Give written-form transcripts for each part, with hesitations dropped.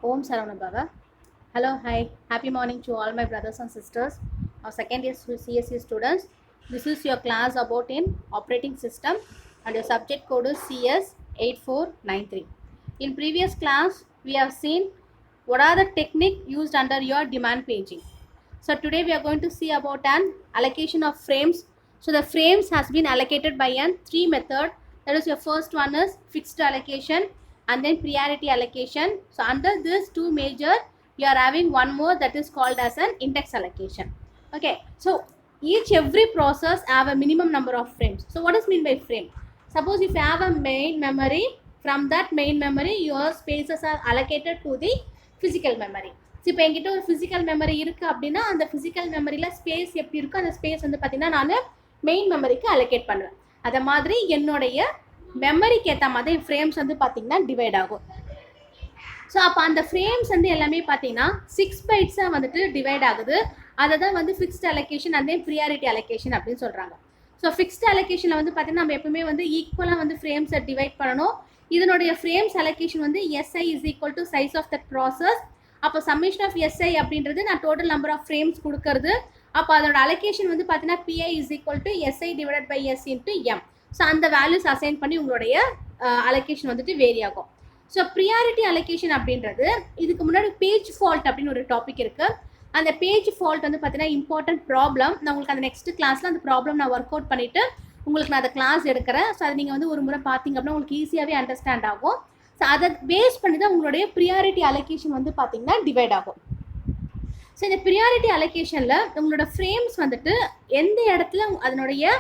Om Saravana. Hello, hi. Happy morning to all my brothers and sisters, our second year CSE students. This is your class about in operating system and your subject code is CS 8493. In previous class, we have seen what are the technique used under your demand paging. So today we are going to see about an allocation of frames. So the frames has been allocated by an three method. That is your first one is fixed allocation and then priority allocation. So under this two major, you are having one more that is called as an index allocation. Okay, so every process have a minimum number of frames. So what is mean by frame? Suppose if you have a main memory, from that main memory your spaces are allocated to the physical memory. So இப்போ என்கிட்ட ஒரு physical memory இருக்குது அப்படின்னா அந்த physical மெமரியில் space எப்படி இருக்கோ அந்த ஸ்பேஸ் வந்து பார்த்தீங்கன்னா நான் மெயின் மெமரிக்கு அலோகேட் பண்ணுவேன். அதை மாதிரி என்னுடைய மெமரிக்கு ஏற்ற மாதிரி ஃப்ரேம்ஸ் வந்து பார்த்தீங்கன்னா டிவைட் ஆகும். ஸோ அப்போ அந்த ஃப்ரேம்ஸ் வந்து எல்லாமே பார்த்தீங்கன்னா 6 பைட்ஸாக வந்துட்டு டிவைட் ஆகுது. அதை தான் வந்து fixed allocation and then priority allocation அப்படின்னு சொல்கிறாங்க. ஸோ ஃபிக்ஸ்ட் அலோகேஷனில் வந்து பார்த்தீங்கன்னா நம்ம எப்பவுமே வந்து ஈக்குவலாக வந்து ஃப்ரேம்ஸை டிவைட் பண்ணணும். இதனுடைய ஃப்ரேம்ஸ் அலோகேஷன் வந்து SI is equal to size of that process. அப்போ சம்மேஷன் ஆஃப் எஸ்ஐ அப்படின்றது நான் டோட்டல் நம்பர் ஆஃப் ஃப்ரேம்ஸ் கொடுக்கறது. அப்போ அதோட அலோகேஷன் வந்து பார்த்தீங்கன்னா PI is equal to SI divided by S into M. So அந்த வேல்யூஸ் அசைன் பண்ணி உங்களுடைய அலோகேஷன் வந்துட்டு வேரி ஆகும். ஸோ ப்ரியாரிட்டி அலோகேஷன் அப்படின்றது இதுக்கு முன்னாடி பேஜ் ஃபால்ட் அப்படின்னு ஒரு டாபிக் இருக்குது. அந்த பேஜ் ஃபால்ட் வந்து பார்த்தீங்கன்னா இம்பார்ட்டன்ட் ப்ராப்ளம். நான் உங்களுக்கு அந்த நெக்ஸ்ட் கிளாஸில் அந்த ப்ராப்ளம் நான் ஒர்க் அவுட் பண்ணிவிட்டு உங்களுக்கு நான் அந்த கிளாஸ் எடுக்கிறேன். ஸோ அதை நீங்கள் வந்து ஒரு முறை பார்த்தீங்க அப்படின்னா உங்களுக்கு ஈஸியாகவே அண்டர்ஸ்டாண்ட் ஆகும். ஸோ அதை பேஸ் பண்ணி தான் உங்களுடைய ப்ரியாரிட்டி அலோகேஷன் வந்து பார்த்தீங்கன்னா டிவைட் ஆகும். ஸோ இந்த ப்ரியாரிட்டி அலோகேஷனில் உங்களோட ஃப்ரேம்ஸ் வந்துட்டு எந்த இடத்துல அதனுடைய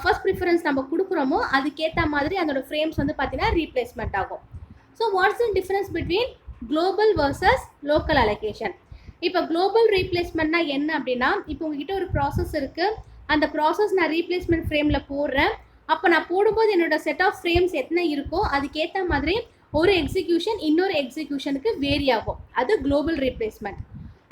ஃபர்ஸ்ட் ப்ரிஃபரன்ஸ் நம்ம கொடுக்குறோமோ அதுக்கேற்ற மாதிரி அதோட ஃப்ரேம்ஸ் வந்து பார்த்தீங்கன்னா ரீப்ளேஸ்மெண்ட் ஆகும். So what's the difference between global versus local allocation? இப்போ குளோபல் ரீப்ளேஸ்மெண்ட்னா என்ன அப்படின்னா, இப்போ உங்ககிட்ட ஒரு ப்ராசஸ் இருக்குது, அந்த ப்ராசஸ் நான் ரீப்ளேஸ்மெண்ட் ஃப்ரேமில் போடுறேன். அப்போ நான் போடும்போது என்னோட செட் ஆஃப் ஃப்ரேம்ஸ் எத்தனை இருக்கோ அதுக்கேற்ற மாதிரி ஒரு எக்ஸிக்யூஷன் இன்னொரு எக்ஸிக்யூஷனுக்கு வேரி ஆகும். அது குளோபல் ரீப்ளேஸ்மெண்ட்.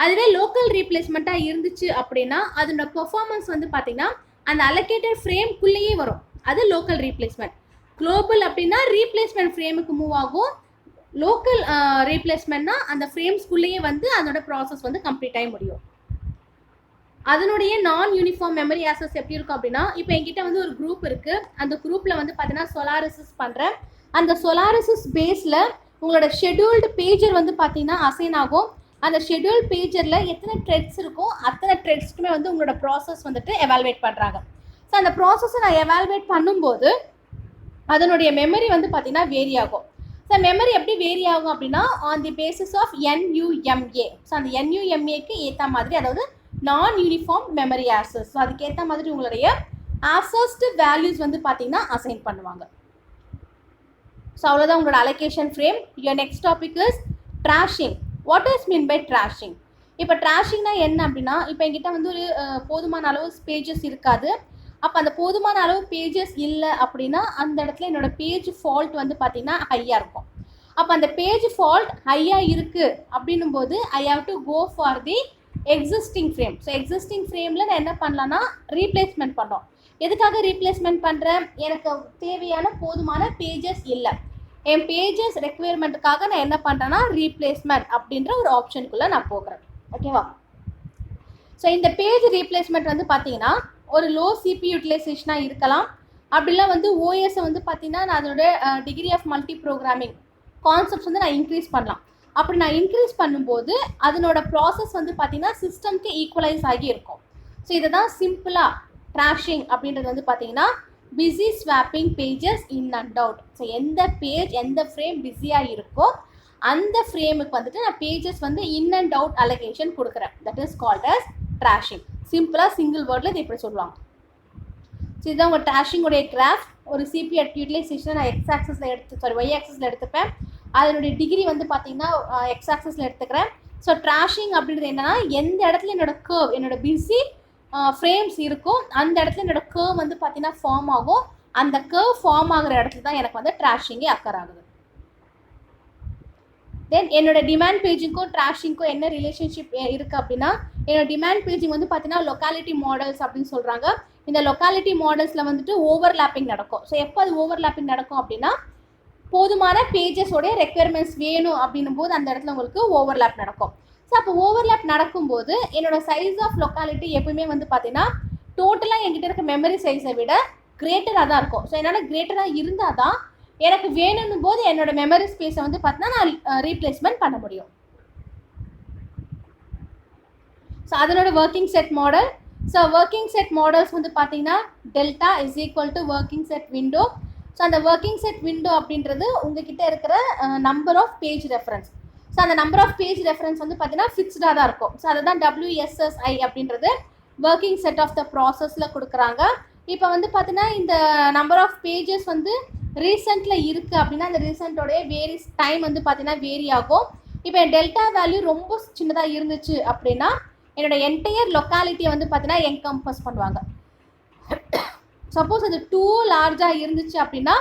அதுவே லோக்கல் ரீப்ளேஸ்மெண்ட்டாக இருந்துச்சு அப்படின்னா அதோட பெர்ஃபார்மன்ஸ் வந்து பார்த்தீங்கன்னா அந்த அலோகேட்டட் ஃப்ரேம்குள்ளேயே வரும். அது லோக்கல் ரீப்ளேஸ்மெண்ட். குளோபல் அப்படின்னா ரீப்ளேஸ்மெண்ட் ஃப்ரேமுக்கு மூவ் ஆகும். லோக்கல் ரீப்ளேஸ்மெண்ட்னா அந்த ஃப்ரேம்ஸ்குள்ளேயே வந்து அதோட ப்ராசஸ் வந்து கம்ப்ளீட் ஆகி முடியும். அதனுடைய நான் யூனிஃபார்ம் மெமரி ஆக்சஸ் எப்படி இருக்கும் அப்படின்னா, இப்போ என்கிட்ட வந்து ஒரு குரூப் இருக்குது. அந்த குரூப்பில் வந்து பார்த்தீங்கன்னா சொலாரிசிஸ் பண்ணுறேன். அந்த சொலாரிசிஸ் பேஸில் உங்களோட ஷெட்யூல்டு பேஜர் வந்து பார்த்தீங்கன்னா அசைன் ஆகும். அந்த ஷெட்யூல் பேஜரில் எத்தனை த்ரெட்ஸ் இருக்கோ அத்தனை த்ரெட்ஸ்க்குமே வந்து உங்களோட ப்ராசஸ் வந்துட்டு எவால்வேட் பண்ணுறாங்க. ஸோ அந்த ப்ராசஸை நான் எவால்வேட் பண்ணும்போது அதனுடைய மெமரி வந்து பார்த்தீங்கன்னா வேரி ஆகும். ஸோ மெமரி எப்படி வேரி ஆகும் அப்படின்னா on the basis of NUMA. So அந்த NUMAக்கு ஏற்ற மாதிரி, அதாவது நான் யூனிஃபார்ம் மெமரி ஆக்சஸ். ஸோ அதுக்கேற்ற மாதிரி உங்களுடைய ஆக்சஸ்டு வேல்யூஸ் வந்து பார்த்தீங்கன்னா அசைன் பண்ணுவாங்க. ஸோ அவ்வளோதான் உங்களோட allocation frame. Your next topic is thrashing. What is mean by thrashing? இப்போ ட்ராஷிங்னா என்ன அப்படின்னா, இப்போ என்கிட்ட வந்து ஒரு போதுமான அளவு பேஜஸ் இருக்காது. அப்போ அந்த போதுமான அளவு பேஜஸ் இல்லை அப்படின்னா அந்த இடத்துல என்னோட பேஜ் ஃபால்ட் வந்து பார்த்தீங்கன்னா ஹையாக இருக்கும். அப்போ அந்த பேஜ் ஃபால்ட் ஹையாக இருக்குது அப்படின்னும் போது I have to go for the existing frame. So existing ஃப்ரேமில் நான் என்ன பண்ணலான்னா ரீப்ளேஸ்மெண்ட் பண்ணோம். எதுக்காக ரீப்ளேஸ்மெண்ட் பண்ணுறேன்? எனக்கு தேவையான போதுமான பேஜஸ் இல்லை. என் பேஜஸ் ரெக்குயர்மெண்ட்டுக்காக நான் என்ன பண்ணுறேன்னா ரீப்ளேஸ்மெண்ட் அப்படின்ற ஒரு ஆப்ஷனுக்குள்ளே நான் போகிறேன். ஓகேவா? ஸோ இந்த பேஜ் ரீப்ளேஸ்மெண்ட் வந்து பார்த்தீங்கன்னா ஒரு லோ சிபி யூட்டிலைசேஷனாக இருக்கலாம். அப்படிலாம் வந்து ஓஎஸை வந்து பார்த்தீங்கன்னா நான் அதோட degree of multiprogramming concepts வந்து நான் இன்க்ரீஸ் பண்ணலாம். அப்படி நான் இன்க்ரீஸ் பண்ணும்போது அதனோட ப்ராசஸ் வந்து பார்த்தீங்கன்னா சிஸ்டம்க்கு ஈக்குவலைஸ் ஆகி இருக்கும். ஸோ இதை தான் சிம்பிளாக ட்ராஷிங் அப்படின்றது வந்து பார்த்தீங்கன்னா busy swapping pages in and out. So எந்த பேஜ் எந்த ஃப்ரேம் பிஸியாக இருக்கோ அந்த ஃப்ரேமுக்கு வந்துட்டு நான் பேஜஸ் வந்து இன் அண்ட் அவுட் அலோகேஷன் கொடுக்குறேன். That is called as thrashing. சிம்பிளாக சிங்கிள் வேர்டில் இது இப்படி சொல்லுவாங்க. ஸோ இதுதான் உங்கள் ட்ராஷிங்குடைய கிராஃப். ஒரு சிபி யூட்டிலைசேஷனை நான் ஒய் ஆக்சஸில் எடுத்துப்பேன். அதனுடைய டிகிரி வந்து பார்த்தீங்கன்னா எக்ஸ் ஆக்சஸில் எடுத்துக்கிறேன். ஸோ ட்ராஷிங் அப்படின்றது என்னென்னா எந்த இடத்துல என்னோட பிஸி ஃப்ரேம்ஸ் இருக்கும் அந்த இடத்துல என்னோட கர்வ் வந்து பார்த்தீங்கன்னா ஃபார்ம் ஆகும். அந்த கர்வ் ஃபார்ம் ஆகிற இடத்துல தான் எனக்கு வந்து ட்ராஷிங்கே அக்கர் ஆகுது. தென் என்னோட டிமாண்ட் பேஜிங்க்கும் ட்ராஷிங்க்கும் என்ன ரிலேஷன்ஷிப் இருக்குது அப்படின்னா, என்னோட டிமாண்ட் பேஜிங் வந்து பார்த்தீங்கன்னா லொக்காலிட்டி மாடல்ஸ் அப்படின்னு சொல்கிறாங்க. இந்த லொக்காலிட்டி மாடல்ஸில் வந்துட்டு ஓவர்லேப்பிங் நடக்கும். ஸோ எப்போ அது ஓவர்லேப்பிங் நடக்கும் அப்படின்னா, போதுமான பேஜஸோடைய ரெக்குயர்மெண்ட்ஸ் வேணும் அப்படின்னும் போது அந்த இடத்துல உங்களுக்கு ஓவர்லேப் நடக்கும். ஸோ அப்போ ஓவர்லேப் நடக்கும்போது என்னோட சைஸ் ஆஃப் லொக்காலிட்டி எப்பவுமே வந்து பார்த்தீங்கன்னா டோட்டலாக என்கிட்ட இருக்க மெமரி சைஸை விட கிரேட்டராக தான் இருக்கும். ஸோ என்னால் கிரேட்டராக இருந்தால் தான் எனக்கு வேணும்னும் போது என்னோட மெமரி ஸ்பேஸை வந்து பார்த்தீங்கன்னா நான் ரீப்ளேஸ்மெண்ட் பண்ண முடியும். ஸோ அதனோட working set model. So working set models வந்து பார்த்தீங்கன்னா delta is equal to working set window. So அந்த ஒர்க்கிங் செட் விண்டோ அப்படின்றது உங்ககிட்ட இருக்கிற number of page references. So அந்த நம்பர் ஆஃப் பேஜ் ரெஃபரன்ஸ் வந்து பார்த்தீங்கன்னா ஃபிக்ஸ்டாக தான் இருக்கும். ஸோ அதுதான் WSSI அப்படின்றது ஒர்க்கிங் செட் ஆஃப் த ப்ராசஸில் கொடுக்குறாங்க. இப்போ வந்து பார்த்தீங்கன்னா இந்த நம்பர் ஆஃப் பேஜஸ் வந்து ரீசெண்டில் இருக்குது அப்படின்னா அந்த ரீசெண்டோடைய வேரிஸ் டைம் வந்து பார்த்தீங்கன்னா வேரி ஆகும். இப்போ என் டெல்டா வேல்யூ ரொம்ப சின்னதாக இருந்துச்சு அப்படின்னா என்னோட என்டையர் லொக்காலிட்டியை வந்து பார்த்தீங்கன்னா என்கம்பஸ் பண்ணுவாங்க. சப்போஸ் அது டூ லார்ஜாக இருந்துச்சு அப்படின்னா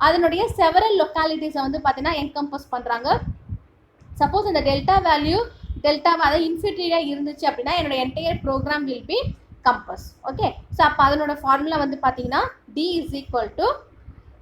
அதனுடைய செவரல் லொக்காலிட்டிஸை வந்து பார்த்தீங்கன்னா என்கம்பஸ் பண்ணுறாங்க. சப்போஸ் அந்த டெல்டா வேல்யூ அதாவது இன்ஃபினிட்டியாக இருந்துச்சு அப்படின்னா என்னோட entire program will be campus. Okay. So அப்போ அதனோட ஃபார்முலா வந்து பார்த்தீங்கன்னா D is equal to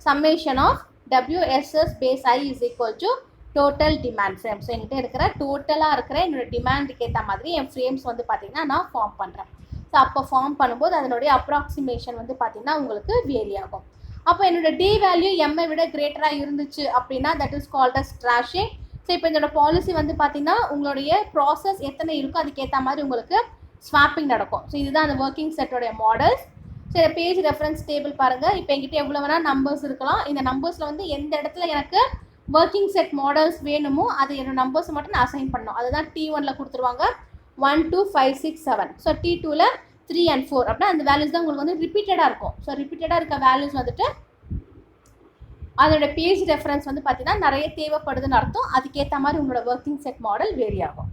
summation of WSS base I is equal to total demand frame. So என்கிட்ட இருக்கிற டோட்டலாக இருக்கிற என்னோட டிமாண்டுக்கு ஏற்ற மாதிரி என் ஃப்ரேம்ஸ் வந்து பார்த்தீங்கன்னா நான் ஃபார்ம் பண்ணுறேன். ஸோ அப்போ ஃபார்ம் பண்ணும்போது அதனுடைய அப்ராக்சிமேஷன் வந்து பார்த்தீங்கன்னா உங்களுக்கு வேரி ஆகும். அப்போ என்னோட D வேல்யூ M-ஐ விட கிரேட்டராக இருந்துச்சு அப்படின்னா that is called as thrashing. So இப்போ இதோட பாலிசி வந்து பார்த்தீங்கன்னா உங்களுடைய ப்ராசஸ் எத்தனை இருக்கோ அதுக்கேற்ற மாதிரி உங்களுக்கு ஸ்வாப்பிங் நடக்கும். ஸோ இதுதான் அந்த ஒர்க்கிங் செட்டோடைய மாடல்ஸ். ஸோ இந்த பேஜ் ரெஃபரன்ஸ் டேபிள் பாருங்கள். இப்போ என்கிட்ட எவ்வளோ வேணால் நம்பர்ஸ் இருக்கலாம். இந்த நம்பர்ஸில் வந்து எந்த இடத்துல எனக்கு ஒர்க்கிங் செட் மாடல்ஸ் வேணுமோ அது என்னோட நம்பர்ஸை மட்டும் நான் அசைன் பண்ணணும். அதுதான் T1ல் கொடுத்துருவாங்க 1 2 5 6 7. ஸோ T2ல் 3 and 4 அப்படின்னா அந்த வேல்யூஸ் தான் உங்களுக்கு வந்து ரிப்பீட்டடாக இருக்கும். ஸோ ரிப்பீட்டடாக இருக்க வேல்யூஸ் வந்துட்டு அதோட பேஜ் ரெஃபரன்ஸ் வந்து பார்த்தீங்கன்னா நிறைய தேவைப்படுதுன்னு அர்த்தம். அதுக்கேற்ற மாதிரி உங்களோட ஒர்க்கிங் செட் மாடல் வேரி ஆகும்.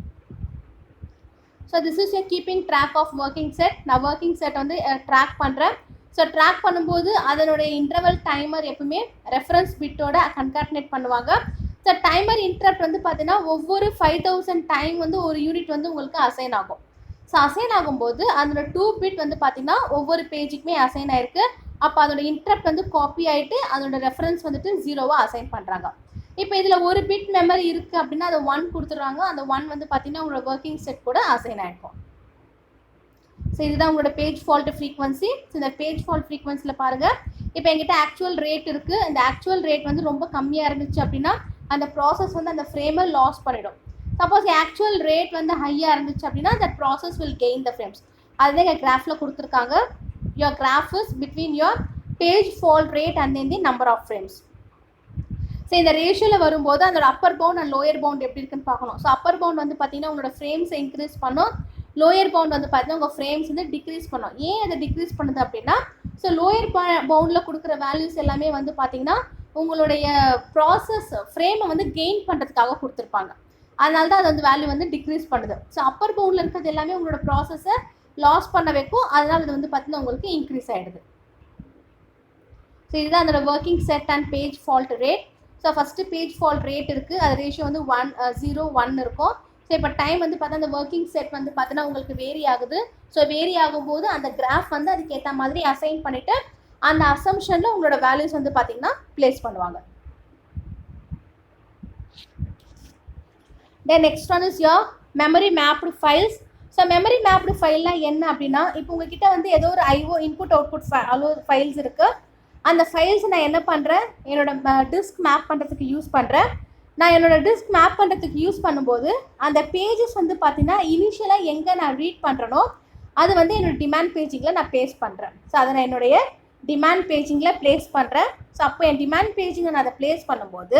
So this is keeping track of working set. நான் ஒர்க்கிங் செட் வந்து ட்ராக் பண்ணுறேன். ஸோ ட்ராக் பண்ணும்போது அதனுடைய இன்டர்வல் டைமர் எப்பவுமே ரெஃபரன்ஸ் பிட்டோட கன்கார்டினேட் பண்ணுவாங்க. ஸோ டைமர் இன்டரப்ட் வந்து பார்த்தீங்கன்னா ஒவ்வொரு 5000 டைம் வந்து ஒரு யூனிட் வந்து உங்களுக்கு அசைன் ஆகும். ஸோ அசைன் ஆகும்போது அதோட 2 பிட் வந்து பார்த்தீங்கன்னா ஒவ்வொரு பேஜுக்குமே அசைன் ஆயிருக்கு. அப்போ அதோட இன்டரப்ட் வந்து காப்பி ஆகிட்டு அதோட ரெஃபரன்ஸ் வந்துட்டு 0வாக அசைன் பண்ணுறாங்க. இப்போ இதில் ஒரு பிட் மெமரி இருக்குது அப்படின்னா அதை 1 கொடுத்துட்றாங்க. அந்த 1 வந்து பார்த்தீங்கன்னா உங்களோட ஒர்க்கிங் செட் கூட அசைன் ஆகிருக்கும். ஸோ இதுதான் உங்களோட பேஜ் ஃபால்ட் ஃப்ரீக்வன்சி. ஸோ இந்த பேஜ் ஃபால்ட் ஃப்ரீக்வன்சியில் பாருங்கள். இப்போ எங்கிட்ட ஆக்சுவல் ரேட் இருக்குது. இந்த ஆக்சுவல் ரேட் வந்து ரொம்ப கம்மியாக இருந்துச்சு அப்படின்னா அந்த ப்ராசஸ் வந்து அந்த ஃப்ரேமை லாஸ் பண்ணிடும். சப்போஸ் ஆக்சுவல் ரேட் வந்து ஹையாக இருந்துச்சு அப்படின்னா அந்த process will gain the frames. அதுதான் எங்கள் கிராஃபில் கொடுத்துருக்காங்க. your graph is between your page fault rate and then the number of frames. So இந்த ரேஷியோவில் வரும்போது அதோட upper bound and lower bound எப்படி இருக்குன்னு பார்க்கணும். ஸோ அப்பர் பவுண்ட் வந்து பார்த்தீங்கன்னா உங்களோட ஃப்ரேம்ஸை இன்க்ரீஸ் பண்ணும். லோயர் பவுண்ட் வந்து பார்த்தீங்கன்னா உங்கள் ஃப்ரேம்ஸ் வந்து டிக்ரீஸ் பண்ணும். ஏன் அதை டிக்ரீஸ் பண்ணுது அப்படின்னா ஸோ லோயர் பவுண்டில் கொடுக்குற வேல்யூஸ் எல்லாமே வந்து பார்த்தீங்கன்னா உங்களுடைய ப்ராசஸ் ஃப்ரேமை வந்து கெயின் பண்ணுறதுக்காக கொடுத்துருப்பாங்க. அதனால தான் அது வந்து வேல்யூ வந்து டிக்ரீஸ் பண்ணுது. ஸோ அப்பர் பவுண்டில் இருக்கிறது எல்லாமே உங்களோட ப்ராசஸை லாஸ் பண்ண வைக்கும். அதனால் இது வந்து பார்த்தீங்கன்னா உங்களுக்கு இன்க்ரீஸ் ஆகிடுது. ஸோ இதுதான் அதோட working set and page fault rate. So first page fault rate இருக்குது. அது ரேஷியோ வந்து 0 1 இருக்கும். ஸோ இப்போ டைம் வந்து பார்த்தா அந்த ஒர்க்கிங் செட் வந்து பார்த்தீங்கன்னா உங்களுக்கு வேரி ஆகுது. ஸோ வேரி ஆகும்போது அந்த கிராஃப் வந்து அதுக்கேற்ற மாதிரி அசைன் பண்ணிவிட்டு அந்த அசம்ஷனில் உங்களோட வேல்யூஸ் வந்து பார்த்தீங்கன்னா பிளேஸ் பண்ணுவாங்க. Then next one is your memory mapped files. So memory mapped ஃபைல்லாம் என்ன அப்படின்னா இப்போ உங்ககிட்ட வந்து ஏதோ ஒரு IO இன்புட் அவுட்புட் ஃபைல்ஸ் இருக்குது. அந்த ஃபைல்ஸ் நான் என்ன பண்ணுறேன் என்னோட டிஸ்க் மேப் பண்ணுறதுக்கு யூஸ் பண்ணுறேன். நான் என்னோட டிஸ்க் மேப் பண்ணுறதுக்கு யூஸ் பண்ணும்போது அந்த பேஜஸ் வந்து பார்த்தீங்கன்னா இனிஷியலாக எங்கே நான் ரீட் பண்ணுறனோ அது வந்து என்னோட டிமாண்ட் பேஜிங்கில் நான் ப்ளேஸ் பண்ணுறேன். ஸோ அதை நான் என்னுடைய டிமாண்ட் பேஜிங்கில் ப்ளேஸ் பண்ணுறேன். ஸோ அப்போ என் டிமாண்ட் பேஜிங்கை நான் அதை ப்ளேஸ் பண்ணும்போது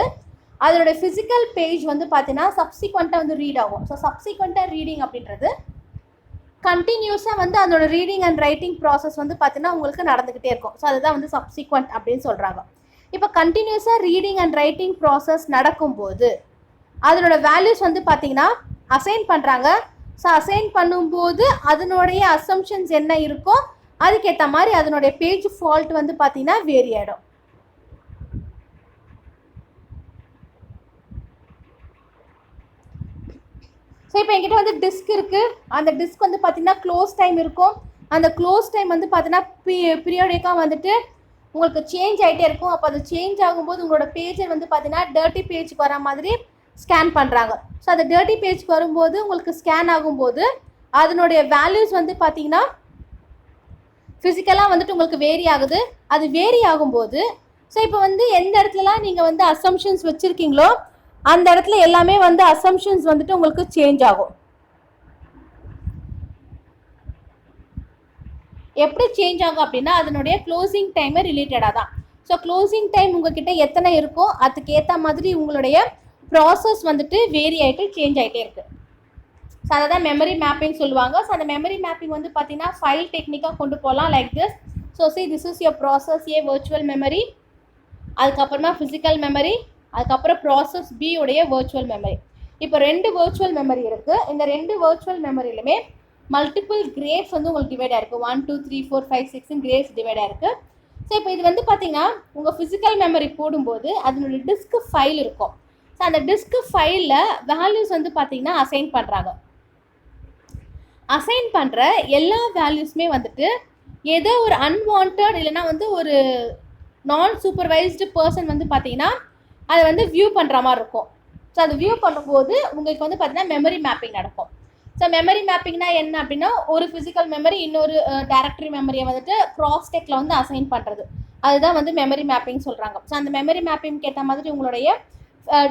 அதோடைய ஃபிசிக்கல் பேஜ் வந்து பார்த்தீங்கன்னா சப்சிக்வெண்ட்டாக வந்து ரீட் ஆகும். ஸோ சப்சிக்வெண்ட்டாக ரீடிங் அப்படின்றது கண்டினியூஸாக வந்து அதோட ரீடிங் அண்ட் ரைட்டிங் ப்ராசஸ் வந்து பார்த்தீங்கன்னா உங்களுக்கு நடந்துக்கிட்டே இருக்கும். ஸோ அதுதான் வந்து சப்சிக்வெண்ட் அப்படின்னு சொல்கிறாங்க. இப்போ கண்டினியூஸாக ரீடிங் அண்ட் ரைட்டிங் ப்ராசஸ் நடக்கும்போது அதனோட வேல்யூஸ் வந்து பார்த்தீங்கன்னா அசைன் பண்ணுறாங்க. ஸோ அசைன் பண்ணும்போது அதனுடைய அசம்ஷன்ஸ் என்ன இருக்கோ அதுக்கேற்ற மாதிரி அதனுடைய பேஜ் ஃபால்ட் வந்து பார்த்தீங்கன்னா வேரி ஆகிடும். ஸோ இப்போ என்கிட்ட வந்து டிஸ்க் இருக்குது. அந்த டிஸ்க் வந்து பார்த்தீங்கன்னா க்ளோஸ் டைம் இருக்கும். அந்த க்ளோஸ் டைம் வந்து பார்த்தீங்கன்னா பீரியாடிக்காக வந்துட்டு உங்களுக்கு சேஞ்ச் ஆகிட்டே இருக்கும். அப்போ அது சேஞ்ச் ஆகும்போது உங்களோட பேஜை வந்து பார்த்தீங்கன்னா டர்ட்டி பேஜுக்கு வர மாதிரி ஸ்கேன் பண்ணுறாங்க. ஸோ அந்த டர்ட்டி பேஜ்க்கு வரும்போது உங்களுக்கு ஸ்கேன் ஆகும்போது அதனுடைய வேல்யூஸ் வந்து பார்த்தீங்கன்னா ஃபிசிக்கலாக வந்துட்டு உங்களுக்கு வேரி ஆகுது. அது வேரி ஆகும்போது ஸோ இப்போ வந்து எந்த இடத்துலலாம் நீங்கள் வந்து அசம்ஷன்ஸ் வச்சுருக்கீங்களோ அந்த இடத்துல எல்லாமே வந்து அசம்ஷன்ஸ் வந்துட்டு உங்களுக்கு சேஞ்ச் ஆகும். எப்படி சேஞ்ச் ஆகும் அப்படின்னா அதனுடைய க்ளோசிங் டைமை ரிலேட்டடாக தான். ஸோ க்ளோசிங் டைம் உங்ககிட்ட எத்தனை இருக்கோ அதுக்கு ஏற்ற மாதிரி உங்களுடைய ப்ராசஸ் வந்துட்டு வேரி ஆகிட்டு சேஞ்ச் ஆகிட்டே இருக்குது. ஸோ அதை தான் மெமரி மேப்பிங் சொல்லுவாங்க. ஸோ அந்த மெமரி மேப்பிங் வந்து பார்த்தீங்கன்னா ஃபைல் டெக்னிக்காக கொண்டு போகலாம் like this. So this is your process A virtual memory, அதுக்கப்புறமா ஃபிசிக்கல் மெமரி, அதுக்கப்புறம் ப்ராசஸ் பி உடைய வர்ச்சுவல் மெமரி. இப்போ 2 வர்ச்சுவல் மெமரி இருக்குது. இந்த 2 வர்ச்சுவல் மெமரியிலுமே மல்டிபிள் கிரேட்ஸ் வந்து உங்களுக்கு டிவைடாக இருக்குது. 1 2 3 4 5 6 கிரேட்ஸ் டிவைடாக இருக்குது. ஸோ இப்போ இது வந்து பார்த்தீங்கன்னா உங்கள் ஃபிசிக்கல் மெமரி போடும்போது அதனுடைய டிஸ்க் ஃபைல் இருக்கும். ஸோ அந்த டிஸ்க் ஃபைலில் வேல்யூஸ் வந்து பார்த்தீங்கன்னா அசைன் பண்ணுறாங்க. அசைன் பண்ணுற எல்லா வேல்யூஸுமே வந்துட்டு ஏதோ ஒரு அன்வான்ட் இல்லைன்னா வந்து ஒரு நான் சூப்பர்வைஸ்டு பர்சன் வந்து பார்த்தீங்கன்னா அதை வந்து வியூ பண்ணுற மாதிரி இருக்கும். ஸோ அதை வியூ பண்ணும்போது உங்களுக்கு வந்து பார்த்தீங்கன்னா மெமரி மேப்பிங் நடக்கும். ஸோ மெமரி மேப்பிங்னா என்ன அப்படின்னா ஒரு ஃபிசிக்கல் மெமரி இன்னொரு டைரக்டரி மெமரியை வந்துட்டு கிராஸ் டெக்கில் வந்து அசைன் பண்ணுறது, அதுதான் வந்து மெமரி மேப்பிங் சொல்கிறாங்க. ஸோ அந்த மெமரி மேப்பிங்க்கு ஏற்ற மாதிரி உங்களுடைய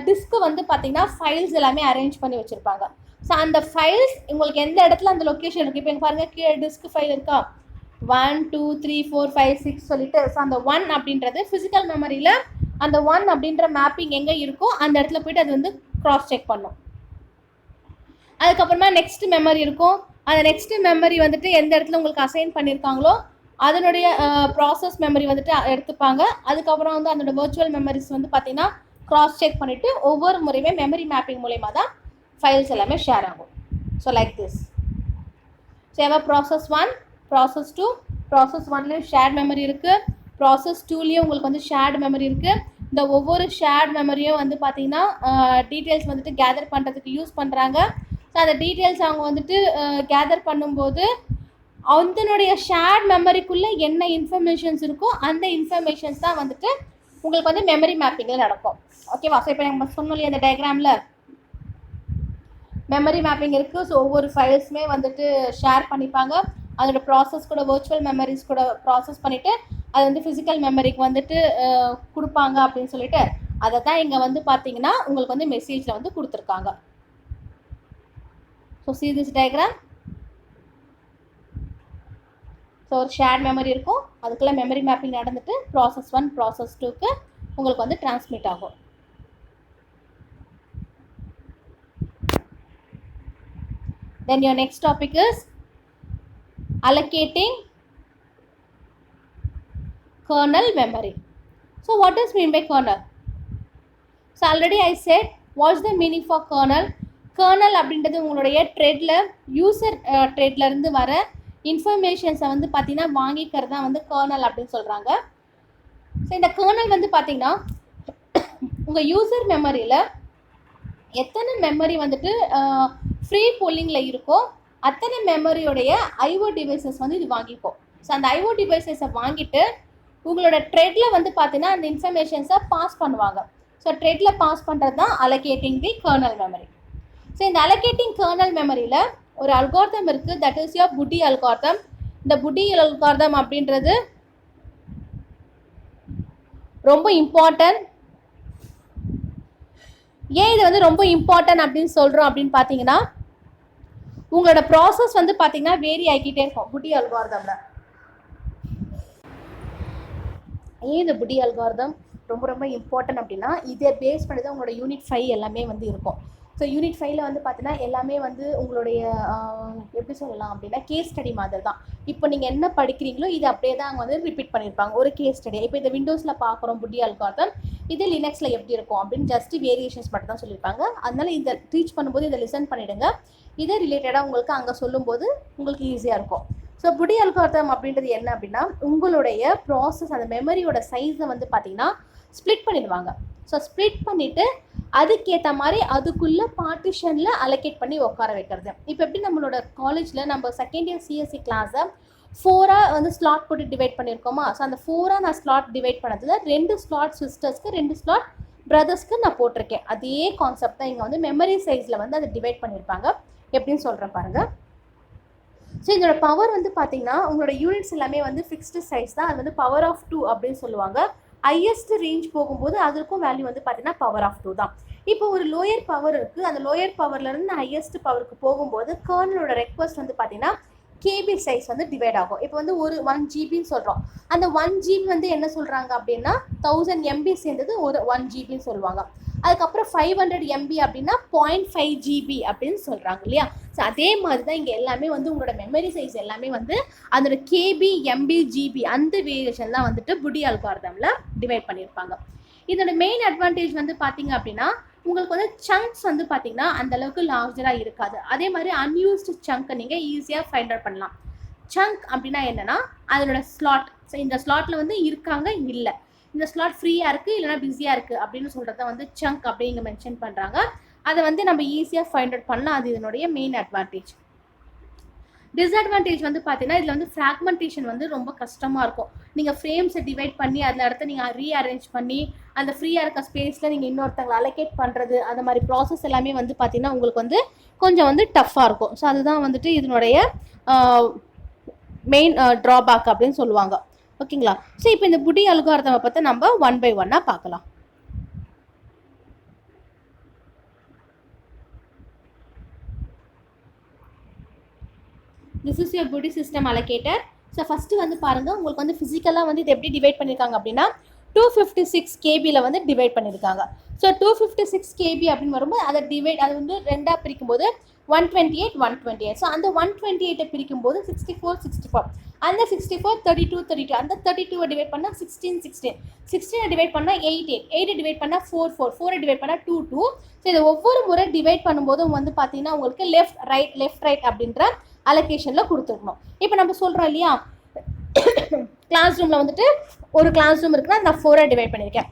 டிஸ்க்கு வந்து பார்த்தீங்கன்னா ஃபைல்ஸ் எல்லாமே அரேஞ்ச் பண்ணி வச்சுருப்பாங்க. ஸோ அந்த ஃபைல்ஸ் உங்களுக்கு எந்த இடத்துல அந்த லொக்கேஷன் இருக்குது. இப்போ எங்கள் பாருங்கள் கீழே டிஸ்க் ஃபைல் இருக்கா 1 2 3 4 5 6 சொல்லிட்டு. ஸோ அந்த 1 அப்படின்றது ஃபிசிக்கல் மெமரியில் அந்த 1 அப்படின்ற மேப்பிங் எங்கே இருக்கோ அந்த இடத்துல போய்ட்டு அது வந்து க்ராஸ் செக் பண்ணும். அதுக்கப்புறமா நெக்ஸ்ட் மெமரி இருக்கும். அந்த நெக்ஸ்ட் மெமரி வந்துட்டு எந்த இடத்துல உங்களுக்கு அசைன் பண்ணியிருக்காங்களோ அதனுடைய ப்ராசஸ் மெமரி வந்துட்டு எடுத்துப்பாங்க. அதுக்கப்புறம் வந்து அதோட வர்ச்சுவல் மெமரிஸ் வந்து பார்த்தீங்கன்னா க்ராஸ் செக் பண்ணிவிட்டு ஒவ்வொரு முறையுமே மெமரி மேப்பிங் மூலயமா தான் ஃபைல்ஸ் எல்லாமே ஷேர் ஆகும். So like this. ஸோ எவ்வளோ ப்ராசஸ் 1 ப்ராசஸ் 2 ப்ராசஸ் 1லேயும் ஷேர்ட் மெமரி இருக்குது, ப்ராசஸ் 2லேயும் உங்களுக்கு வந்து ஷேர்ட் மெமரி இருக்குது. இந்த ஒவ்வொரு ஷேர்ட் மெமரியும் வந்து பார்த்தீங்கன்னா டீட்டெயில்ஸ் வந்துட்டு கேதர் பண்ணுறதுக்கு யூஸ் பண்ணுறாங்க. ஸோ அந்த டீட்டெயில்ஸ் அவங்க வந்துட்டு கேதர் பண்ணும்போது அதனுடைய ஷேர்ட் மெமரிக்குள்ளே என்ன இன்ஃபர்மேஷன்ஸ் இருக்கோ அந்த இன்ஃபர்மேஷன்ஸ் தான் வந்துட்டு உங்களுக்கு வந்து மெமரி மேப்பிங்கில் நடக்கும். ஓகேவா? ஸோ இப்போ நம்ம சொன்னோம் இல்லையா அந்த டயக்ராமில் மெமரி மேப்பிங் இருக்குது. ஸோ ஒவ்வொரு ஃபைல்ஸுமே வந்துட்டு ஷேர் பண்ணிப்பாங்க. அதோட ப்ராசஸ் கூட வர்ச்சுவல் மெமரிஸ் கூட ப்ராசஸ் பண்ணிவிட்டு அது வந்து ஃபிசிக்கல் மெமரிக்கு வந்துட்டு கொடுப்பாங்க அப்படின்னு சொல்லிட்டு அதை தான் இங்கே வந்து பார்த்தீங்கன்னா உங்களுக்கு வந்து மெசேஜில் வந்து கொடுத்துருக்காங்க. So see this diagram. So ஒரு ஷேர்ட் மெமரி இருக்கும், அதுக்குள்ளே மெமரி மேப்பிங் நடந்துட்டு ப்ராசஸ் 1 ப்ராசஸ் 2க்கு உங்களுக்கு வந்து டிரான்ஸ்மிட் ஆகும். Then your next topic is allocating kernel memory. So what does mean by kernel? So already I said what's the meaning for kernel. Kernel அப்படின்றது உங்களுடைய த்ரெட்ல user த்ரெட்ல இருந்து வர இன்ஃபர்மேஷன்ஸை வந்து பார்த்தீங்கன்னா வாங்கிக்கிறது தான் வந்து கர்னல் அப்படின்னு சொல்கிறாங்க. ஸோ இந்த கர்னல் வந்து பார்த்தீங்கன்னா உங்கள் யூசர் மெமரியில் எத்தனை மெமரி வந்துட்டு ஃப்ரீ போலிங்கில் இருக்கோ அத்தனை மெமரியோடைய ஐஓ டிவைசஸ் வந்து இது வாங்கிப்போம். ஸோ அந்த ஐஓ டிவைசஸை வாங்கிட்டு உங்களோட த்ரெட்டில் வந்து பார்த்தீங்கன்னா அந்த இன்ஃபர்மேஷன்ஸை பாஸ் பண்ணுவாங்க. ஸோ த்ரெட்டில் பாஸ் பண்ணுறது தான் அலோகேட்டிங் தி கர்னல் மெமரி. ஸோ இந்த அலோகேட்டிங் கர்னல் மெமரியில் ஒரு அல்காரிதம் இருக்குது, that is your Buti algorithm. இந்த புட்டி அல்காரிதம் அப்படின்றது ரொம்ப இம்பார்ட்டன்ட். ஏன் இது வந்து ரொம்ப இம்பார்ட்டன்ட் அப்படின்னு சொல்கிறோம் அப்படின்னு பார்த்தீங்கன்னா உங்களோட ப்ராசஸ் வந்து பார்த்தீங்கன்னா வேரி ஆகிக்கிட்டே இருக்கும் புட்டி அல்காரிதமில். ஏன் இந்த புட்டி அல்காரிதம் ரொம்ப ரொம்ப இம்பார்ட்டன்ட் அப்படின்னா இதை பேஸ் பண்ணி தான் உங்களோட யூனிட் 5 எல்லாமே வந்து இருக்கும். ஸோ யூனிட் 5ல் வந்து பார்த்தீங்கன்னா எல்லாமே வந்து உங்களுடைய எப்படி சொல்லலாம் அப்படின்னா கேஸ் ஸ்டடி மாதிரி தான். இப்போ நீங்கள் என்ன படிக்கிறீங்களோ இது அப்படியே தான் அவங்க வந்து ரிப்பீட் பண்ணியிருப்பாங்க ஒரு கேஸ் ஸ்டடி. இப்போ இந்த விண்டோஸில் பார்க்குறோம் புட்டி அல்காரிதம், இது லினக்ஸில் எப்படி இருக்கும் அப்படின்னு ஜஸ்ட் வேரியேஷன்ஸ் மட்டும் தான் சொல்லியிருப்பாங்க. அதனால் இதை டீச் பண்ணும்போது இதை லிசன் பண்ணிவிடுங்க. இதை ரிலேட்டடாக உங்களுக்கு அங்கே சொல்லும்போது உங்களுக்கு ஈஸியாக இருக்கும். ஸோ புட்டி அல்காரிதம் அப்படின்றது என்ன அப்படின்னா உங்களுடைய ப்ராசஸ் அந்த மெமரியோட சைஸை வந்து பார்த்தீங்கன்னா ஸ்ப்ளிட் பண்ணிடுவாங்க. ஸோ ஸ்ப்ளிட் பண்ணிவிட்டு அதுக்கேற்ற மாதிரி அதுக்குள்ளே பார்ட்டிஷனில் அலோகேட் பண்ணி உட்கார வைக்கிறது. இப்போ எப்படி நம்மளோட காலேஜில் நம்ம செகண்ட் இயர் சிஎஸ்சி கிளாஸை ஃபோராக வந்து ஸ்லாட் போட்டு டிவைட் பண்ணியிருக்கோமா. ஸோ அந்த ஃபோராக நான் ஸ்லாட் டிவைட் பண்ணதில் 2 ஸ்லாட் சிஸ்டர்ஸ்க்கு 2 ஸ்லாட் பிரதர்ஸ்க்கு நான் போட்டிருக்கேன். அதே கான்செப்ட் தான் இங்கே வந்து மெமரி சைஸில் வந்து அதை டிவைட் பண்ணியிருப்பாங்க. எப்படின்னு சொல்கிறேன் பாருங்கள். ஸோ இதோட பவர் வந்து பார்த்தீங்கன்னா உங்களோட யூனிட்ஸ் எல்லாமே வந்து ஃபிக்ஸ்டு சைஸ் தான். அது வந்து பவர் ஆஃப் 2 அப்படின்னு சொல்லுவாங்க. ஹையஸ்ட் ரேஞ்ச் போகும்போது அதற்கும் வேல்யூ வந்து பார்த்தீங்கன்னா பவர் ஆஃப் 2 தான். இப்போ ஒரு லோயர் பவர் இருக்குது. அந்த லோயர் பவர்லேருந்து ஹையஸ்ட் பவருக்கு போகும்போது கர்னலோட ரெக்வஸ்ட் வந்து பார்த்தீங்கன்னா கேபி சைஸ் வந்து டிவைட் ஆகும். இப்போ வந்து ஒரு 1 ஜிபின்னு சொல்கிறோம். அந்த 1 ஜிபி வந்து என்ன சொல்கிறாங்க அப்படின்னா 1000 MB சேர்ந்தது ஒரு 1 ஜிபின்னு சொல்லுவாங்க. அதுக்கப்புறம் 500 MB அப்படின்னா 0.5 GB அப்படின்னு சொல்கிறாங்க இல்லையா. ஸோ அதே மாதிரி தான் இங்கே எல்லாமே வந்து உங்களோட மெமரி சைஸ் எல்லாமே வந்து அதோட கேபி MB GB அந்த வேரியேஷன் தான் வந்துட்டு புடி அல்காரிதமில் டிவைட் பண்ணியிருப்பாங்க. இதோட மெயின் அட்வான்டேஜ் வந்து பார்த்தீங்க அப்படின்னா உங்களுக்கு வந்து சங்க்ஸ் வந்து பார்த்தீங்கன்னா அந்த அளவுக்கு லார்ஜராக இருக்காது. அதே மாதிரி அன்யூஸ்டு சங்க்கை நீங்கள் ஈஸியாக ஃபைண்ட் அவுட் பண்ணலாம். சங்க் அப்படின்னா என்னென்னா அதோட ஸ்லாட். ஸோ இந்த ஸ்லாட்டில் வந்து இருக்காங்க, இல்லை இந்த ஸ்லாட் ஃப்ரீயாக இருக்குது இல்லைனா பிஸியாக இருக்குது அப்படின்னு சொல்கிறத வந்து சங்க் அப்படிங்க மென்ஷன் பண்ணுறாங்க. அதை வந்து நம்ம ஈஸியாக ஃபைண்ட் அவுட் பண்ணலாம். அது இதனுடைய மெயின் அட்வான்டேஜ். டிஸ்அட்வான்டேஜ் வந்து பார்த்தீங்கன்னா இதில் வந்து ஃப்ராக்மெண்டேஷன் வந்து ரொம்ப கஷ்டமாக இருக்கும். நீங்கள் ஃப்ரேம்ஸை டிவைட் பண்ணி அதில் இடத்த நீங்கள் ரீஅரேஞ்ச் பண்ணி அந்த ஃப்ரீயாக இருக்க ஸ்பேஸில் நீங்கள் இன்னொருத்தங்களை அலோகேட் பண்ணுறது அந்த மாதிரி ப்ராசஸ் எல்லாமே வந்து பார்த்தீங்கன்னா உங்களுக்கு வந்து கொஞ்சம் வந்து டஃப்பாக இருக்கும். ஸோ அதுதான் வந்துட்டு இதனுடைய மெயின் ட்ராபேக் அப்படின்னு சொல்லுவாங்க. ஓகேங்களா. ஸோ இப்போ இந்த புடி அல்காரிதமை பற்றி நம்ம 1 by 1 பார்க்கலாம். This is your Buddy system allocator. So first வந்து பாருங்கள் உங்களுக்கு வந்து ஃபிசிக்கலாக வந்து இது எப்படி டிவைட் பண்ணியிருக்காங்க அப்படின்னா 256 KBயில் வந்து டிவைட் பண்ணியிருக்காங்க. ஸோ 256 KB அப்படின்னு வரும்போது அதை அது வந்து ரெண்டாக பிரிக்கும்போது 128 128. ஸோ அந்த 128 பிரிக்கும்போது 64 64. அந்த 64 32 32. அந்த 32 டிவைட் பண்ணால் 16 16. 16 டிவைட் பண்ணால் 8 8. 8 டிவைட் பண்ணால் 4 4. 4 டிவைட் பண்ணால் 2 2. ஸோ இதை ஒவ்வொரு முறை டிவைட் பண்ணும்போதும் வந்து பார்த்தீங்கன்னா உங்களுக்கு லெஃப்ட் ரைட் அப்படின்ற அலோகேஷனில் கொடுத்துருக்கணும். இப்போ நம்ம சொல்கிறோம் இல்லையா கிளாஸ் ரூமில் வந்துட்டு ஒரு கிளாஸ் ரூம் இருக்குன்னா நான் 4 டிவைட் பண்ணியிருக்கேன்.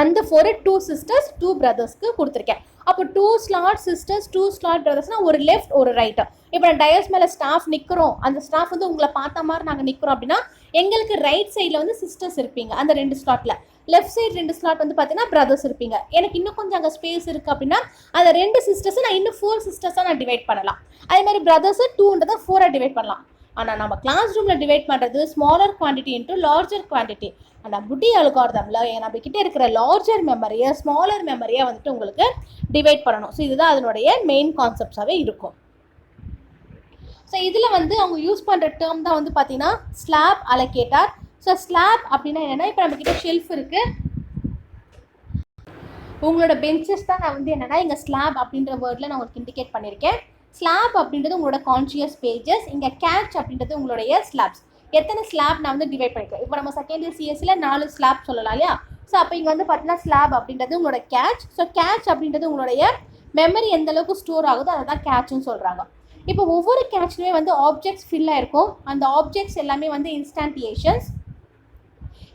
அந்த 4 2 சிஸ்டர்ஸ் 2 பிரதர்ஸ்க்கு கொடுத்துருக்கேன். அப்போ 2 ஸ்லாட் சிஸ்டர்ஸ் 2 ஸ்லாட் பிரதர்ஸ்னால் ஒரு லெஃப்ட் ஒரு ரைட்டு. இப்போ நான் டயஸ் மேலே ஸ்டாஃப் நிற்கிறோம். அந்த ஸ்டாஃப் வந்து உங்களை பார்த்த மாதிரி நாங்கள் நிற்கிறோம் அப்படின்னா எங்களுக்கு ரைட் சைடில் வந்து சிஸ்டர்ஸ் இருப்பீங்க அந்த 2 ஸ்லாட்டில். லெஃப்ட் சைடு 2 ஸ்லாட் வந்து பார்த்தீங்கன்னா பிரதர்ஸ் இருப்பீங்க. எனக்கு இன்னும் கொஞ்சம் அங்கே ஸ்பேஸ் இருக்குது அப்படின்னா அந்த 2 சிஸ்டர்ஸை நான் இன்னும் 4 சிஸ்டர்ஸாக நான் டிவைட் பண்ணலாம். அதே மாதிரி பிரதர்ஸை 2ன்றதை 4 டிவைட் பண்ணலாம். ஆனால் நம்ம கிளாஸ் ரூமில் டிவைட் பண்ணுறது smaller quantity into larger quantity. ஆனால் புடி அல்காரிதமில் நம்ம கிட்டே இருக்கிற லார்ஜர் மெமரியை ஸ்மாலர் மெமரியை வந்துட்டு உங்களுக்கு டிவைட் பண்ணணும். ஸோ இதுதான் அதனுடைய மெயின் கான்செப்ட்ஸாகவே இருக்கும். ஸோ இதில் வந்து அவங்க யூஸ் பண்ணுற டேர்ம் தான் வந்து பார்த்தீங்கன்னா ஸ்லாப் அலோகேட்டர். ஸோ ஸ்லாப் அப்படின்னா என்னென்னா இப்போ நம்மக்கிட்ட ஷெல்ஃப் இருக்குது. உங்களோட பெஞ்சஸ் தான் நான் வந்து என்னென்னா இங்கே ஸ்லாப் அப்படின்ற வேர்டில் நான் உங்களுக்கு இண்டிகேட் பண்ணியிருக்கேன். ஸ்லாப் அப்படின்றது உங்களோட கான்ஷியஸ் பேஜஸ். இங்கே கேட்ச் அப்படின்றது உங்களுடைய ஸ்லாப்ஸ். எத்தனை ஸ்லாப் நான் வந்து டிவைட் பண்ணியிருக்கேன். இப்போ நம்ம செகண்ட் இயர் சிஎஸ்சியில் 4 ஸ்லாப் சொல்லலாம் இல்லையா. ஸோ அப்போ இங்கே வந்து பார்த்தீங்கன்னா ஸ்லாப் அப்படின்றது உங்களோட கேட்ச். ஸோ கேட்ச் அப்படின்றது உங்களுடைய மெமரி எந்த அளவுக்கு ஸ்டோர் ஆகுதோ அதை தான் கேட்ச்னு சொல்கிறாங்க. இப்போ ஒவ்வொரு கேட்ச்லேயுமே வந்து ஆப்ஜெக்ட்ஸ் ஃபில் ஆகிருக்கும். அந்த ஆப்ஜெக்ட்ஸ் எல்லாமே வந்து இன்ஸ்டான்டியேஷன்ஸ்.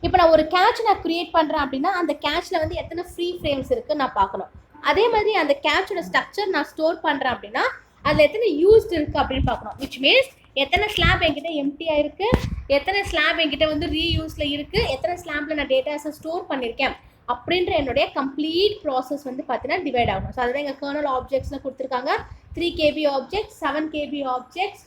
இப்போ நான் ஒரு கேட்ச் நான் க்ரியேட் பண்ணுறேன் அப்படின்னா அந்த கேட்சில் வந்து எத்தனை ஃப்ரீ ஃப்ரேம்ஸ் இருக்குன்னு நான் பார்க்கணும். அதே மாதிரி அந்த கேட்சோட ஸ்ட்ரக்சர் நான் ஸ்டோர் பண்ணுறேன் அப்படின்னா அதில் எத்தனை யூஸ்டு இருக்குது அப்படின்னு பார்க்கணும். விச் மீன்ஸ் எத்தனை ஸ்லாப் என்கிட்ட எம்டியாக இருக்குது, எத்தனை ஸ்லாப் என்கிட்ட வந்து ரீயூஸில் இருக்குது, எத்தனை ஸ்லாப்பில் நான் டேட்டாஸை ஸ்டோர் பண்ணியிருக்கேன் அப்படின்ற என்னுடைய கம்ப்ளீட் ப்ராசஸ் வந்து பார்த்தீங்கன்னா டிவைட் ஆகணும். ஸோ அதுதான் எங்கள் கர்னல் ஆப்ஜெக்ட்ஸில் கொடுத்துருக்காங்க. 3 KB objects, 7 KB objects,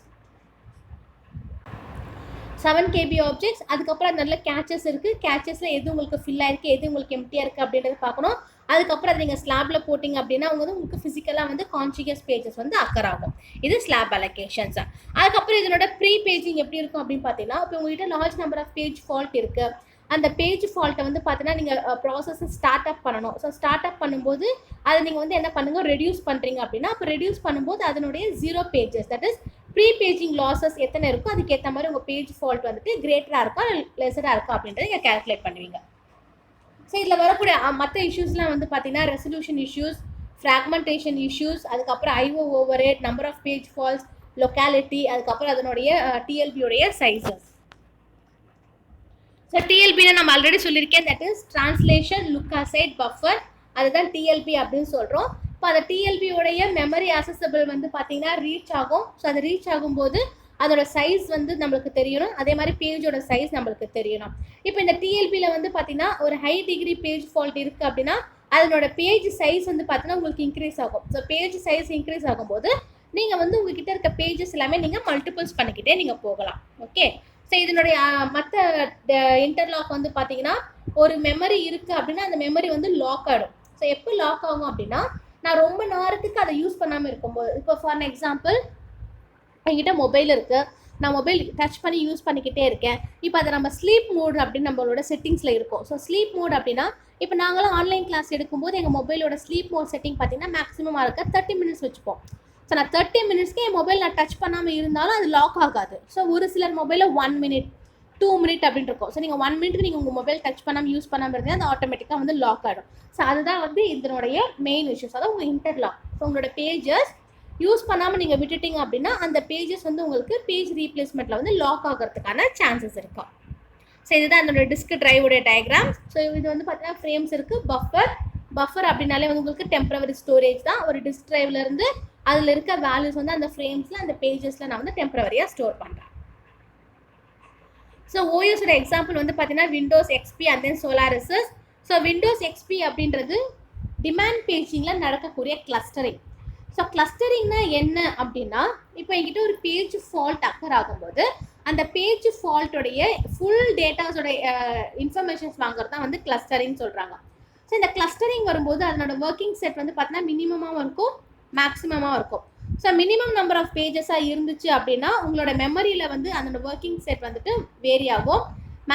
7 KB objects. அதுக்கப்புறம் அது நல்ல கேச்சஸ் இருக்குது. கேச்சஸில் எது உங்களுக்கு ஃபில் ஆகிருக்கு, எது உங்களுக்கு எம்டியாக இருக்குது அப்படின்றத பார்க்கணும். அதுக்கப்புறம் அதை நீங்கள் ஸ்லாபில் போட்டிங்க அப்படின்னா அவங்க வந்து உங்களுக்கு ஃபிசிக்கலாக வந்து கான்ஷியஸ் பேஜஸ் வந்து அக்கர் ஆகும். இது ஸ்லாப் அலோகேஷன்ஸ். அதுக்கப்புறம் இதனோட ப்ரீ பேஜிங் எப்படி இருக்கும் அப்படின்னு பார்த்தீங்கன்னா இப்போ உங்கள்கிட்ட large number of page fault இருக்குது. அந்த பேஜ் ஃபால்ட்டை வந்து பார்த்தீங்கன்னா நீங்கள் ப்ராசஸை ஸ்டார்ட் அப் பண்ணணும். ஸோ ஸ்டார்ட் அப் பண்ணும்போது அதை நீங்கள் வந்து என்ன பண்ணுங்கள் ரெடியூஸ் பண்ணுறீங்க அப்படின்னா அப்போ ரெடியூஸ் பண்ணும்போது அதனுடைய 0 pages that is pre paging losses எத்தனை இருக்கும் அதுக்கேற்ற மாதிரி உங்கள் பேஜ் ஃபால்ட் வந்துட்டு கிரேட்டராக இருக்கா லெஸராக இருக்கா அப்படின்றத நீங்கள் கேல்குலேட் பண்ணுவீங்க. ஸோ இதில் வரக்கூடிய மற்ற இஷ்யூஸ்லாம் வந்து பார்த்தீங்கன்னா ரெசல்யூஷன் இஷ்யூஸ், ஃப்ராக்மெண்டேஷன் இஷ்யூஸ், அதுக்கப்புறம் IO overhead, number of page faults, locality, அதுக்கப்புறம் அதனுடைய டிஎல்பியோடைய சைஸஸ். ஸோ டிஎல்பின்னு நம்ம ஆல்ரெடி சொல்லியிருக்கேன். That is translation look aside buffer. அதுதான் டிஎல்பி அப்படின்னு சொல்கிறோம். இப்போ அந்த டிஎல்பியோடைய மெமரி அசசபிள் வந்து பார்த்தீங்கன்னா ரீச் ஆகும். ஸோ அது ரீச் ஆகும்போது அதோட சைஸ் வந்து நம்மளுக்கு தெரியணும், அதே மாதிரி பேஜோட சைஸ் நம்மளுக்கு தெரியணும். இப்போ இந்த டிஎல்பியில் வந்து பார்த்தீங்கன்னா ஒரு ஹை டிகிரி பேஜ் ஃபால்ட் இருக்குது அப்படின்னா அதனோட பேஜ் சைஸ் வந்து பார்த்தீங்கன்னா உங்களுக்கு இன்க்ரீஸ் ஆகும். ஸோ பேஜ் சைஸ் இன்க்ரீஸ் ஆகும்போது நீங்கள் வந்து உங்ககிட்ட இருக்க பேஜஸ் எல்லாமே நீங்கள் மல்டிபிள்ஸ் பண்ணிக்கிட்டே நீங்கள் போகலாம். ஓகே, ஸோ இதனுடைய மற்ற இன்டர்லாக் வந்து பார்த்தீங்கன்னா ஒரு மெமரி இருக்குது அப்படின்னா அந்த மெமரி வந்து லாக் ஆகிடும். ஸோ எப்போ லாக் ஆகும் அப்படின்னா நான் ரொம்ப நேரத்துக்கு அதை யூஸ் பண்ணாமல் இருக்கும்போது, இப்போ ஃபார் எக்ஸாம்பிள் என்கிட்ட மொபைல் இருக்குது, நான் மொபைல் டச் பண்ணி யூஸ் பண்ணிக்கிட்டே இருக்கேன். இப்போ அதை நம்ம ஸ்லீப் மோட் அப்படின்னு நம்மளோட செட்டிங்ஸில் இருக்கும். ஸோ ஸ்லீப் மோட் அப்படின்னா இப்போ நாங்களும் ஆன்லைன் கிளாஸ் எடுக்கும்போது எங்கள் மொபைலோட ஸ்லீப் மோட் செட்டிங் பார்த்தீங்கன்னா மேக்ஸிமமாக இருக்க 30 மினிட்ஸ் வச்சுப்போம். ஸோ நான் 30 மினிட்ஸ்க்கு என் மொபைல் நான் டச் பண்ணாமல் இருந்தாலும் அது லாக் ஆகாது. ஸோ ஒரு சிலர் மொபைலில் 1 மினிட் 2 மினிட் அப்படின்னு இருக்கும். ஸோ நீங்கள் 1 மினிட்க்கு நீங்கள் உங்கள் மொபைல் டச் பண்ணாமல் யூஸ் பண்ணாமல் இருந்தால் அது ஆட்டோமேட்டிக்காக வந்து லாக் ஆகிடும். ஸோ அதுதான் வந்து இதனுடைய மெயின் இஷ்யூஸ், அதாவது உங்கள் இன்டர்லாக். ஸோ உங்களோட பேஜஸ் யூஸ் பண்ணாமல் நீங்கள் விட்டுட்டீங்க அப்படின்னா அந்த பேஜஸ் வந்து உங்களுக்கு பேஜ் ரீப்ளேஸ்மெண்ட்டில் வந்து லாக் ஆகிறதுக்கான சான்சஸ் இருக்கும். ஸோ இதுதான் அதோட டிஸ்க் டிரைவோடைய டயக்ராம். ஸோ இது வந்து பார்த்தீங்கன்னா ஃப்ரேம்ஸ் இருக்குது. பஃபர் அப்படின்னாலே வந்து உங்களுக்கு டெம்பரவரி ஸ்டோரேஜ் தான். ஒரு டிஸ்க் டிரைவ்லேருந்து அதில் இருக்க வேல்யூஸ் வந்து அந்த ஃப்ரேம்ஸில் அந்த பேஜஸில் நான் வந்து டெம்பரவரியாக ஸ்டோர் பண்ணுறேன். ஸோ ஓஎஸோட எக்ஸாம்பிள் வந்து பார்த்தீங்கன்னா விண்டோஸ் எக்ஸ்பி அண்ட் தென் சோலாரிஸஸ். ஸோ விண்டோஸ் எக்ஸ்பி அப்படின்றது டிமாண்ட் பேஜிங்கில் நடக்கக்கூடிய கிளஸ்டரிங். ஸோ கிளஸ்டரிங்னா என்ன அப்படின்னா இப்போ என்கிட்ட ஒரு பேஜ் ஃபால்ட் அக்கர் ஆகும்போது அந்த பேஜ் ஃபால்ட்டோடைய ஃபுல் டேட்டாஸோடைய இன்ஃபர்மேஷன்ஸ் வாங்குறது தான் வந்து கிளஸ்டரிங் சொல்கிறாங்க. ஸோ இந்த கிளஸ்டரிங் வரும்போது அதனோட ஒர்க்கிங் செட் வந்து பார்த்தீங்கன்னா மினிமமாக இருக்கும், மேக்ஸிமமாக இருக்கும். ஸோ மினிமம் நம்பர் ஆஃப் பேஜஸாக இருந்துச்சு அப்படின்னா உங்களோட மெமரியில் வந்து அதோட ஒர்க்கிங் செட் வந்துட்டு வேரி ஆகும்.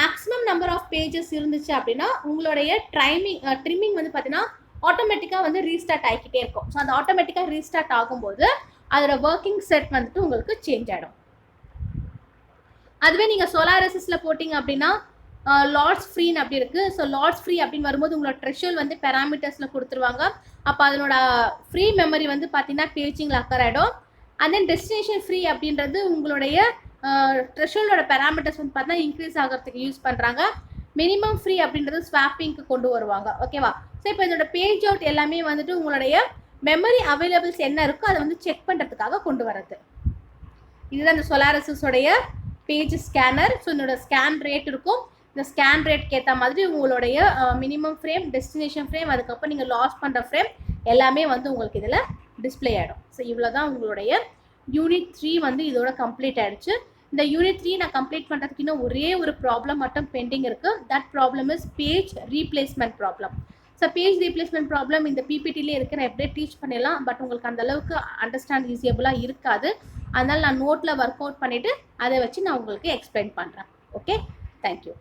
மேக்ஸிமம் நம்பர் ஆஃப் பேஜஸ் இருந்துச்சு அப்படின்னா உங்களுடைய ட்ரிம்மிங் வந்து பார்த்தீங்கன்னா ஆட்டோமேட்டிக்காக வந்து ரீஸ்டார்ட் ஆகிக்கிட்டே இருக்கும். ஸோ அந்த ஆட்டோமேட்டிக்காக ரீஸ்டார்ட் ஆகும்போது அதோட ஒர்க்கிங் செட் வந்துட்டு உங்களுக்கு சேஞ்ச் ஆகிடும். அதுவே நீங்கள் சோலாரிஸில் போட்டிங்க அப்படின்னா லாட்ஸ் ஃப்ரீன்னு அப்படி இருக்குது. ஸோ லாட்ஸ் ஃப்ரீ அப்படின்னு வரும்போது உங்களோட த்ரெஷோல்ட் வந்து பேராமீட்டர்ஸில் கொடுத்துருவாங்க. அப்போ அதனோட ஃப்ரீ மெமரி வந்து பார்த்தீங்கன்னா பேஜிங்கில் அக்கர் ஆகிடும். அண்ட் தென் டெஸ்டினேஷன் ஃப்ரீ அப்படின்றது உங்களுடைய த்ரெஷோல்டோட பேராமீட்டர்ஸ் வந்து பார்த்தீங்கன்னா இன்க்ரீஸ் ஆகிறதுக்கு யூஸ் பண்ணுறாங்க. மினிமம் ஃப்ரீ அப்படின்றது ஸ்வாப்பிங்க்கு கொண்டு வருவாங்க. ஓகேவா? ஸோ இப்போ இதோட பேஜ் அவுட் எல்லாமே வந்துட்டு உங்களுடைய மெமரி அவைலபிள்ஸ் என்ன இருக்கோ அதை வந்து செக் பண்ணுறதுக்காக கொண்டு வரது. இதுதான் இந்த சோலாரிஸோடைய பேஜ் ஸ்கேனர். ஸோ இதோட ஸ்கேன் ரேட் இருக்கும். இந்த ஸ்கேன் ரேட்க்கு ஏற்ற மாதிரி உங்களுடைய மினிமம் ஃப்ரேம், டெஸ்டினேஷன் ஃப்ரேம், அதுக்கப்புறம் நீங்கள் லாஸ் பண்ணுற ஃப்ரேம் எல்லாமே வந்து உங்களுக்கு இதில் டிஸ்பிளே ஆகிடும். ஸோ இவ்வளோ தான் உங்களுடைய யூனிட் 3 வந்து இதோட கம்ப்ளீட் ஆகிடுச்சு. இந்த யூனிட் 3 நான் கம்ப்ளீட் பண்ணுறதுக்கு இன்னும் ஒரே ஒரு ப்ராப்ளம் மட்டும் பெண்டிங் இருக்குது. That problem is page replacement problem. So page replacement problem இந்த பிபிடிலே இருக்கிற எப்படியே டீச் பண்ணிடலாம். பட் உங்களுக்கு அந்தளவுக்கு அண்டர்ஸ்டாண்ட் ஈஸியபுளாக இருக்காது. அதனால் நான் நோட்டில் ஒர்க் அவுட் பண்ணிவிட்டு அதை வச்சு நான் உங்களுக்கு எக்ஸ்பிளைன் பண்ணுறேன். Okay, thank you.